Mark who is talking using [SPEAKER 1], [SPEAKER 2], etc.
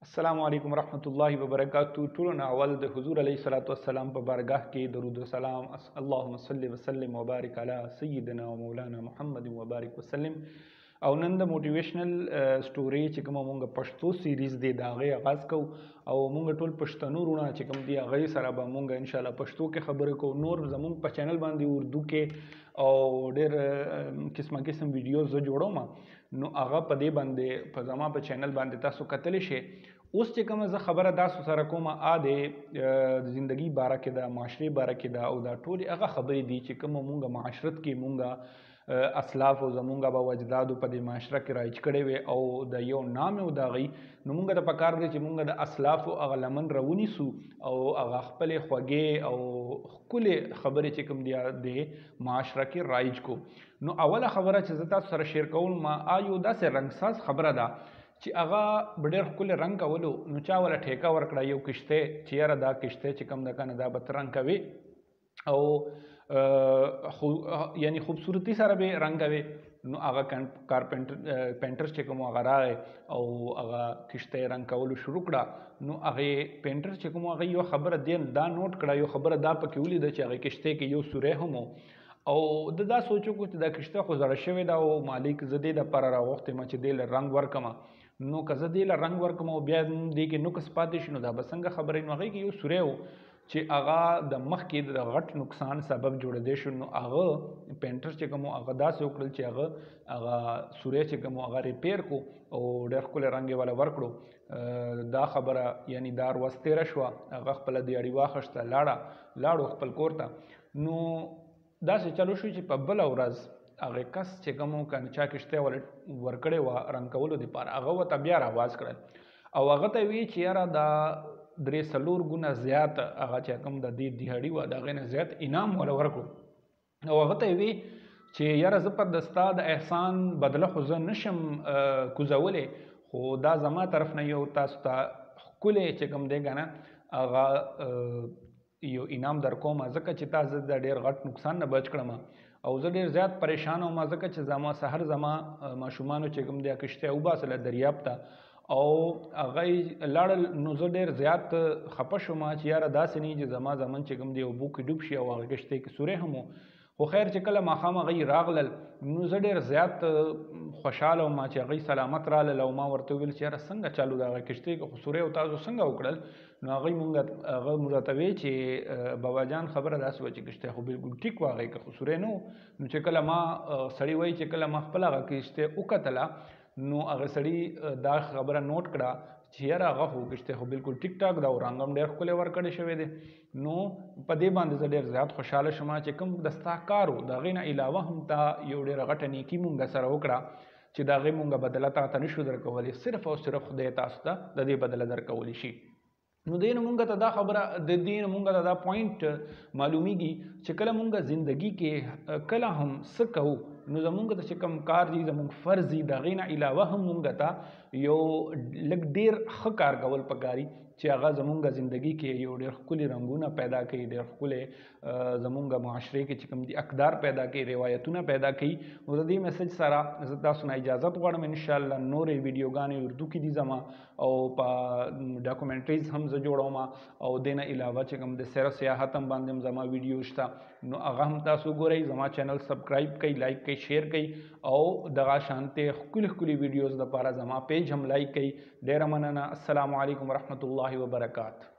[SPEAKER 1] السلام علیکم ورحمۃ اللہ وبرکاتہ. ټولو نه اول د حضور علیه الصلاۃ والسلام په بارگاه کې درود و سلام. اللهم صل وسلم وبارک علی سیدنا و مولانا محمد وبارک وسلم. او نن د موټیویشنل سټوري چې کوم مونږ پښتو سیریز دی دا غي آغاز کو او مونږ ټول پښتنو رونه چې کوم دی غي سره به مونږ ان شاء الله پښتو کې خبرې کو. نور زمونږ په چینل باندې اردو کې او ډېر قسمه قسم ویډیوز زه جوړوم نو هغه په دې باندې په زما په چینل باندې تاسو کتلی شئ. اوس چې کومه زه خبره تاسو سره کومه د زندگی باره کې ده، معاشرې باره کې ده او دا ټولې هغه خبرې دي چې کومه مونږ معاشرت کې مونږ اسلاف او زمونږ به اجدادو په دې معاشره کې رایج کړی وي او د یو نام او د هغوی نو مونږ ته پکار دی چې مونږ د اسلافو هغه لمن راونیسو او هغه خپلې خوږې او ښکلې خبرې چې کوم دی د معاشره کې رایج کو. نو اوله خبره چې زه تاسو سره شیر کوم ما یو داسې رنګساز خبره ده چې هغه ډېر ښکلی رنګ کولو نو چا وله ټیکه ورکړه یو کشتی چې یاره دا کشتی چې کوم ده که نه دا به ته رنګ کوې او یعنی خوبصورتي سره به رنګ کوې. نو هغه پینټر چې کوم هغه راغی او هغه کشتی رنګ کولو شروع کړه. نو هغې پینټر چې کوم هغه یو خبره دی دا نوټ کړه، یو خبره دا پکې ولیده چې هغې کشتی کې یو سوری هم او د دا سوچو کو چې دا کشته خو زړه شوې ده او مالک زه دې دپاره راغوښتې یم چې دې له رنګ ورکړم. نو که زه دې له رنګ ورکړم او بیا دې کې نقص پاتې شي نو دا به څنګه خبرې. نو هغې کې یو سوری و چې هغه د مخکې د غټ نقصان سبب جوړېدی شو. نو هغه پینټر چې کوم هغه داسې وکړل چې هغه سوری چې کوم هغه ریپیر کو او ډېر ښکلی رنګ یې والا ورکړو. دا خبره یعنی دا ورځ تېره شوه، هغه خپله دیاړي واخیسته لاړو خپل کور ته. نو داسې چلو شو چې په بله ورځ هغې کس چې کوم و که چا کشتی ورکړې وه رنګ کولو دپاره هغه ورته بیا راواز کړل او هغه ته وی چې یاره دا 3-4 ګونه زیات هغه چې کوم د دې دیهړي وه د هغې نه زیات انعام وله ورکړو. او هغه ته وی چې یاره زه په د ستا د احسان بدله خو زه نشم کوزولی خو دا زما طرف نه یو تاسو ته ښکلی چې کوم دی که نه هغه یو انعام در کوم ځکه چې تا زه د ډېر غټ نقصان نه بچ کړم او زه ډېر زیات پریشان وم ځکه چې زما سحر زما ماشومانو چې کوم دی کشتی وباسله دریاب ته او هغه لاړل. نو زه ډېر زیات خفه شوم چې یاره داسې نه چې زما زمن چې کوم دی اوبو کې ډوب شي او هغه کشتی کې سوری هم خو خیر چې کله ماښام هغوی راغلل نو زه ډېر زیات خوشحاله وم چې هغوی سلامت رالل او ما ورته وویل چې یاره څنګه چالو د هغه کشتۍ کې خو سوری او تاسو څنګه وکړل. نو هغوی هغه موږ راته وی چې بابا جان خبره داسې وه چې کشتی خو بلکل ټیک و هغې کې خو سوری نه و. نو چې کله ما سړي وایي چې کله ما خپله هغه کشتی وکتله نو هغه سړي دا خبره نوټ کړه چې یاره هغه خو کشتی خو بلکل ټیک ټاک ده او رنګ هم ډېر ښکلی ورکړی شوی دی. نو په دې باندې زه ډېر زیات خوشحاله شوم چې کوم د ستا کار و د هغې نه علاوه هم تا یو ډېره غټه نیکي مونږ سره وکړه چې د هغې مونږ بدله تا ته نشو درکولی، صرف او صرف خدای تاسو ته د دې بدله درکولی شي. نو دې نه مونږ ته دا خبره د دې نه مونږ ته دا پوینټ معلومیږي چې کله مونږ زندگی کې کله هم څه کوو نو زمونږ ته چې کوم کار دي زمونږ فرض دي د هغې نه علاوه هم مونږ ته یو لږ ډېر ښه کار کول پکاري چې هغه زمونږ زندگی کې یو ډېر ښکلي رنګونه پیدا کوي، ډېر ښکلې زمونږ معاشرې کې چې کوم دي اقدار پیدا کوي، روایتونه پیدا کوي. نو د دې میسج سره زه تاسو نه اجازت غواړم انشاءالله نورې ویډیوګانې اردو کې دي زما او په ډاکومنټریز هم زه جوړوم او دې نه علاوه چې کوم د سیر سیاحت هم باندې هم زما ویډیو شته نو هغه هم تاسو ګورئ. زما چینل سبسکرایب کوئ، لایک کوئ، شیر کوئ او دغه شانتې ښکلي ښکلي ویډیوز دپاره زما پیج هم لایک کوئ. ډېره مننه. السلام علیکم ورحمت الله وبرکاتہ.